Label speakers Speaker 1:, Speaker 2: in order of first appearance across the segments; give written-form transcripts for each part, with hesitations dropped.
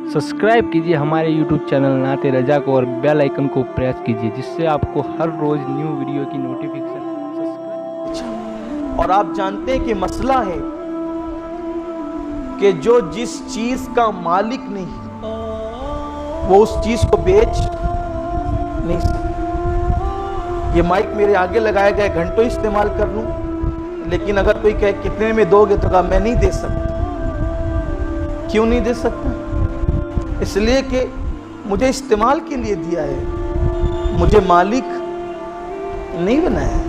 Speaker 1: Subscribe कीजिए हमारे YouTube channel नाते रजा को और बेल आइकन को प्रेस कीजिए, जिससे आपको हर रोज न्यू वीडियो की नोटिफिकेशन।
Speaker 2: और आप जानते हैं कि मसला है कि जो जिस चीज का मालिक नहीं वो उस चीज को बेच नहीं सकता। ये माइक मेरे आगे लगाया गया, घंटों इस्तेमाल कर लूं, लेकिन अगर कोई कहे कितने में दोगे तो कहा मैं नहीं दे सकता। क्यों नहीं दे सकता? इसलिए कि मुझे इस्तेमाल के लिए दिया है, मुझे मालिक नहीं बनाया है।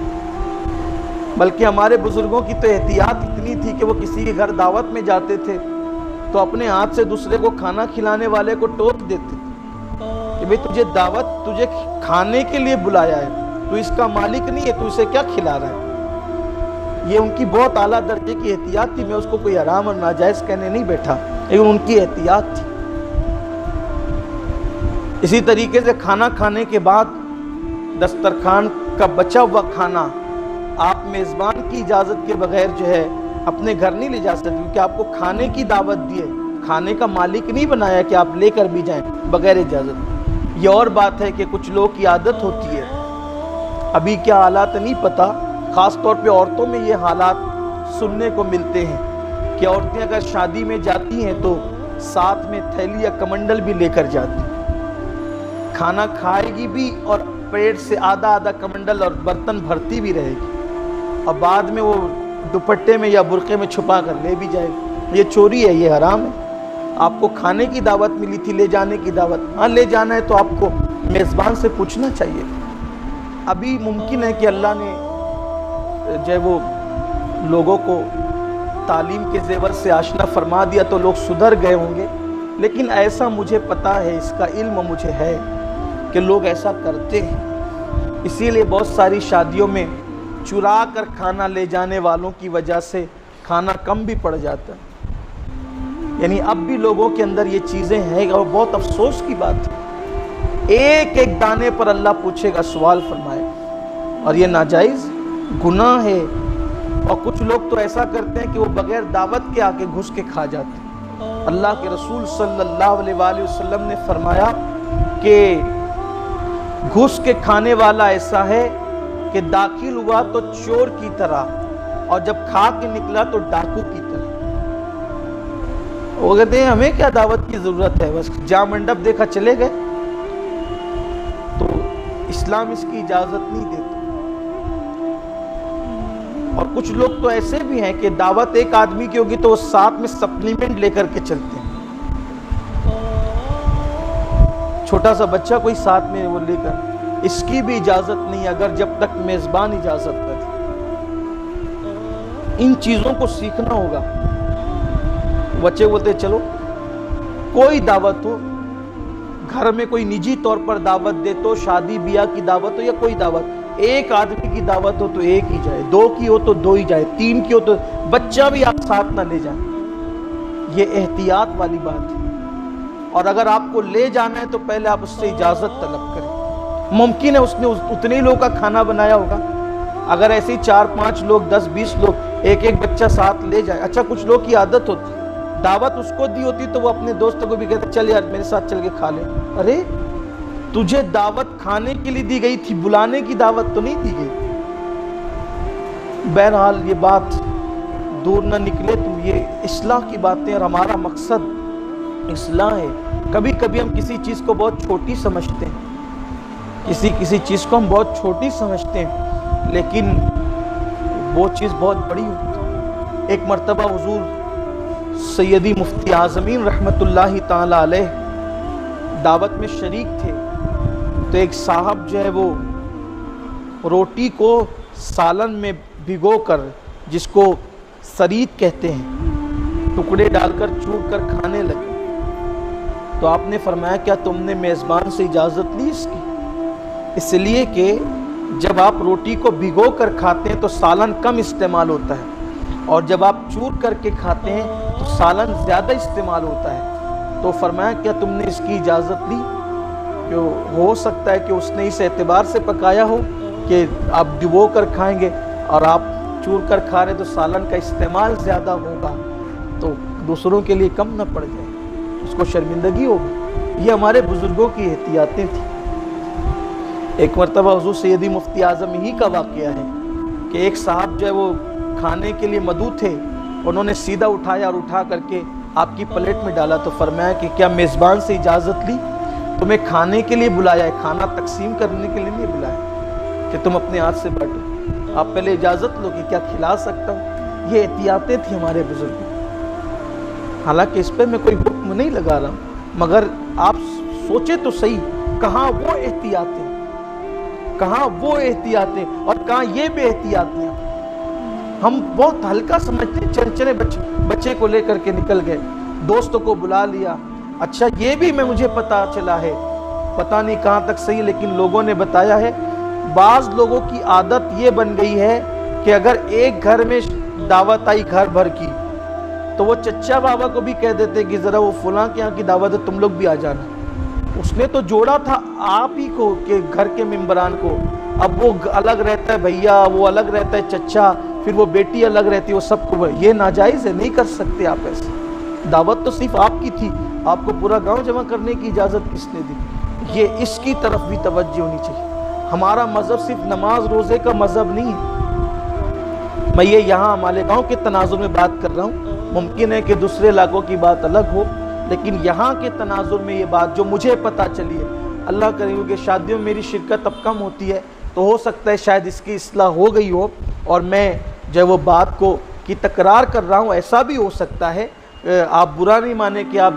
Speaker 2: बल्कि हमारे बुजुर्गों की तो एहतियात इतनी थी कि वो किसी के घर दावत में जाते थे तो अपने हाथ से दूसरे को खाना खिलाने वाले को टोक देते थे कि भाई तुझे दावत, तुझे खाने के लिए बुलाया है, तू इसका मालिक नहीं है, तू इसे क्या खिला रहा है। ये उनकी बहुत आला दर्जे की एहतियात थी। मैं उसको कोई हराम और नाजायज कहने नहीं बैठा, लेकिन उनकी एहतियात थी। इसी तरीके से खाना खाने के बाद दस्तरखान का बचा हुआ खाना आप मेज़बान की इजाज़त के बगैर जो है अपने घर नहीं ले जा सकते, क्योंकि आपको खाने की दावत दी है, खाने का मालिक नहीं बनाया कि आप लेकर भी जाएं बगैर इजाज़त। ये और बात है कि कुछ लोगों की आदत होती है, अभी क्या हालात नहीं पता, ख़ास तौर पे औरतों में ये हालात सुनने को मिलते हैं कि औरतें अगर शादी में जाती हैं तो साथ में थैली या कमंडल भी लेकर जाती, खाना खाएगी भी और पेट से आधा आधा कमंडल और बर्तन भरती भी रहेगी, और बाद में वो दुपट्टे में या बुरके में छुपा कर ले भी जाएगी। ये चोरी है, ये हराम है। आपको खाने की दावत मिली थी, ले जाने की दावत, हाँ ले जाना है तो आपको मेज़बान से पूछना चाहिए। अभी मुमकिन है कि अल्लाह ने जो है वो लोगों को तालीम के ज़ेवर से आशना फरमा दिया तो लोग सुधर गए होंगे, लेकिन ऐसा मुझे पता है, इसका इल्म मुझे है कि लोग ऐसा करते हैं। इसीलिए बहुत सारी शादियों में चुरा कर खाना ले जाने वालों की वजह से खाना कम भी पड़ जाता है। यानी अब भी लोगों के अंदर ये चीज़ें हैं और बहुत अफसोस की बात है। एक एक दाने पर अल्लाह पूछेगा, सवाल फरमाए, और ये नाजायज़ गुनाह है। और कुछ लोग तो ऐसा करते हैं कि वो बगैर दावत के आके घुस के खा जाते हैं। अल्लाह के रसूल सल्लल्लाहु अलैहि वसल्लम ने फरमाया कि घुस के खाने वाला ऐसा है कि दाखिल हुआ तो चोर की तरह और जब खा के निकला तो डाकू की तरह। वो कहते हैं हमें क्या दावत की जरूरत है, बस जा मंडप देखा चले गए। तो इस्लाम इसकी इजाजत नहीं देता। और कुछ लोग तो ऐसे भी हैं कि दावत एक आदमी की होगी तो वो साथ में सप्लीमेंट लेकर के चलते हैं। छोटा सा बच्चा कोई साथ में वो लेकर, इसकी भी इजाजत नहीं अगर जब तक मेजबान इजाजत करे। इन चीजों को सीखना होगा। बच्चे बोलते चलो कोई दावत हो, घर में कोई निजी तौर पर दावत दे तो, शादी ब्याह की दावत हो या कोई दावत, एक आदमी की दावत हो तो एक ही जाए, दो की हो तो दो ही जाए, तीन की हो तो बच्चा भी आप साथ ना ले जाए। ये एहतियात वाली बात है। और अगर आपको ले जाना है तो पहले आप उससे इजाजत तलब करें। मुमकिन है उसने उतने ही लोगों का खाना बनाया होगा। अगर ऐसे ही 4-5 लोग, 10-20 लोग एक एक बच्चा साथ ले जाए। अच्छा, कुछ लोग की आदत होती, दावत उसको दी होती तो वो अपने दोस्तों को भी कहते चल यार मेरे साथ चल के खा ले। अरे तुझे दावत खाने के लिए दी गई थी, बुलाने की दावत तो नहीं दी गई। बहरहाल ये बात दूर न निकले तो ये इस्लाह की बातें, और हमारा मकसद इस्लाह है। कभी कभी हम किसी चीज़ को बहुत छोटी समझते हैं, किसी चीज़ को हम बहुत छोटी समझते हैं, लेकिन वो चीज़ बहुत बड़ी होती है। एक मर्तबा हुजूर सैयदी मुफ्ती आज़मीन रहमतुल्लाहि ताला अलैह दावत में शरीक थे, तो एक साहब जो है वो रोटी को सालन में भिगोकर, जिसको सरीद कहते हैं, टुकड़े डालकर चूर कर खाने लगे। तो आपने फरमाया क्या तुमने मेज़बान से इजाज़त ली इसकी? इसलिए कि जब आप रोटी को भिगो कर खाते हैं तो सालन कम इस्तेमाल होता है, और जब आप चूर करके खाते हैं तो सालन ज़्यादा इस्तेमाल होता है। तो फरमाया क्या तुमने इसकी इजाज़त ली? कि हो सकता है कि उसने इस एतबार से पकाया हो कि आप डुबो कर खाएंगे और आप चूर कर खा रहे तो सालन का इस्तेमाल ज़्यादा होगा, तो दूसरों के लिए कम न पड़ जाए। اس کو شرمندگی ہوگی۔ یہ ہمارے بزرگوں کی احتیاطیں تھیں۔ ایک مرتبہ حضور سیدی مفتی اعظم ہی کا واقعہ ہے کہ ایک صاحب جو ہے وہ کھانے کے لیے مدعو تھے، انہوں نے سیدھا اٹھایا اور اٹھا کر کے آپ کی پلیٹ میں ڈالا، تو فرمایا کہ کیا میزبان سے اجازت لی؟ تمہیں کھانے کے لیے بلایا ہے، کھانا تقسیم کرنے کے لیے نہیں بلایا کہ تم اپنے ہاتھ سے بانٹو، آپ پہلے اجازت لو کہ کیا کھلا سکتا ہوں۔ یہ احتیاطیں تھیں ہمارے بزرگوں۔ حالانکہ اس پہ میں کوئی حکم نہیں لگا رہا ہوں، مگر آپ سوچے تو صحیح، کہاں وہ احتیاطیں، کہاں وہ احتیاطیں اور کہاں یہ بے احتیاطیاں۔ ہم بہت ہلکا سمجھتے ہیں، چنچنے بچے کو لے کر کے نکل گئے، دوستوں کو بلا لیا۔ اچھا یہ بھی مجھے پتا چلا ہے، پتا نہیں کہاں تک صحیح، لیکن لوگوں نے بتایا ہے، بعض لوگوں کی عادت یہ بن گئی ہے کہ اگر ایک گھر میں دعوت آئی گھر بھر کی تو وہ چچا بابا کو بھی کہہ دیتے کہ ذرا وہ فلاں کے یہاں کی دعوت ہے، تم لوگ بھی آ جانا۔ اس نے تو جوڑا تھا آپ ہی کو کہ گھر کے ممبران کو، اب وہ الگ رہتا ہے بھیا، وہ الگ رہتا ہے چچا، پھر وہ بیٹی الگ رہتی ہے، وہ سب کو یہ ناجائز ہے، نہیں کر سکتے آپ ایسے۔ دعوت تو صرف آپ کی تھی، آپ کو پورا گاؤں جمع کرنے کی اجازت کس نے دی؟ یہ اس کی طرف بھی توجہ ہونی چاہیے۔ ہمارا مذہب صرف نماز روزے کا مذہب نہیں ہے۔ میں یہ یہاں ہمارے گاؤں کے تناظر میں بات کر رہا ہوں، ممکن ہے کہ دوسرے علاقوں کی بات الگ ہو، لیکن یہاں کے تناظر میں یہ بات جو مجھے پتہ چلی ہے، اللہ کرے کہ شادیوں میں میری شرکت اب کم ہوتی ہے تو ہو سکتا ہے شاید اس کی اصلاح ہو گئی ہو اور میں جو وہ بات کو کی تکرار کر رہا ہوں، ایسا بھی ہو سکتا ہے، آپ برا نہیں مانیں کہ آپ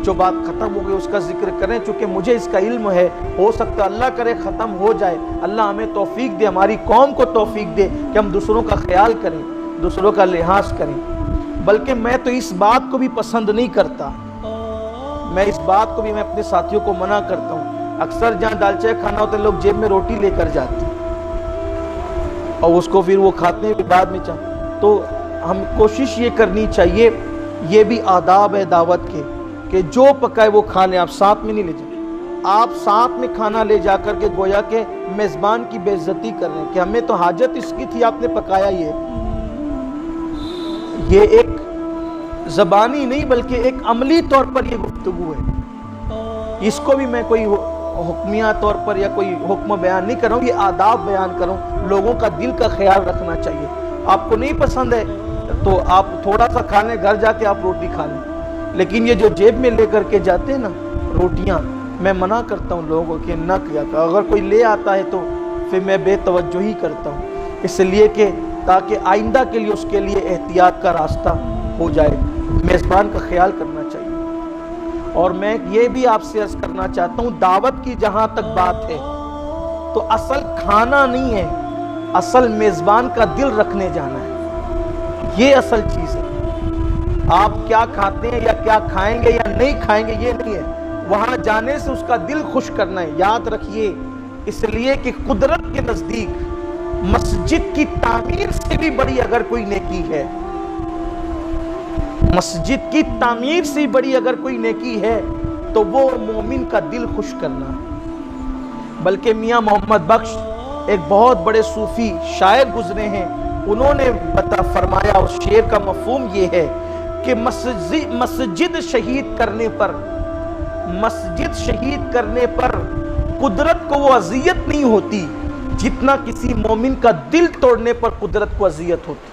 Speaker 2: جو بات ختم ہو گئی اس کا ذکر کریں، چونکہ مجھے اس کا علم ہے، ہو سکتا ہے اللہ کرے ختم ہو جائے، اللہ ہمیں توفیق دے، ہماری قوم کو توفیق دے کہ ہم دوسروں کا خیال کریں، دوسروں کا لحاظ کریں۔ بلکہ میں تو اس بات کو بھی پسند نہیں کرتا، میں اس بات کو بھی میں اپنے ساتھیوں کو منع کرتا ہوں۔ اکثر جہاں دال چائے کھانا ہوتا ہے لوگ جیب میں روٹی لے کر جاتے ہیں اور اس کو پھر وہ کھاتے ہیں بعد میں تو ہم کوشش یہ کرنی چاہیے، یہ بھی آداب ہے دعوت کے کہ جو پکائے وہ کھا لیں، آپ ساتھ میں نہیں لے جائیں، آپ ساتھ میں کھانا لے جا کر کے گویا کہ میزبان کی بے عزتی کر رہے ہیں کہ ہمیں تو حاجت اس کی تھی، آپ نے پکایا۔ یہ ایک زبانی نہیں بلکہ ایک عملی طور پر یہ گفتگو ہے، اس کو بھی میں کوئی حکمیہ طور پر یا کوئی حکم بیان نہیں کر رہا ہوں، یہ آداب بیان کر رہا ہوں۔ لوگوں کا دل کا خیال رکھنا چاہیے، آپ کو نہیں پسند ہے تو آپ تھوڑا سا کھا لیں، گھر جا کے آپ روٹی کھا لیں، لیکن یہ جو جیب میں لے کر کے جاتے ہیں نا روٹیاں، میں منع کرتا ہوں لوگوں کو کہ نہ کیا کرو۔ اگر کوئی لے آتا ہے تو پھر میں بے توجہی کرتا ہوں، اس لیے کہ تاکہ آئندہ کے لیے اس کے لیے احتیاط کا راستہ ہو جائے، میزبان کا خیال کرنا چاہیے۔ اور میں یہ بھی آپ سے عرض کرنا چاہتا ہوں، دعوت کی جہاں تک بات ہے تو اصل کھانا نہیں ہے، اصل میزبان کا دل رکھنے جانا ہے، یہ اصل چیز ہے۔ آپ کیا کھاتے ہیں یا کیا کھائیں گے یا نہیں کھائیں گے یہ نہیں ہے، وہاں جانے سے اس کا دل خوش کرنا ہے۔ یاد رکھیے، اس لیے کہ قدرت کے نزدیک مسجد کی تعمیر سے بھی بڑی اگر کوئی نیکی ہے، مسجد کی تعمیر سے بڑی اگر کوئی نیکی ہے تو وہ مومن کا دل خوش کرنا۔ بلکہ میاں محمد بخش ایک بہت بڑے صوفی شاعر گزرے ہیں، انہوں نے فرمایا، اس شعر کا مفہوم یہ ہے کہ مسجد شہید کرنے پر قدرت کو وہ اذیت نہیں ہوتی جتنا کسی مومن کا دل توڑنے پر قدرت کو اذیت ہوتی۔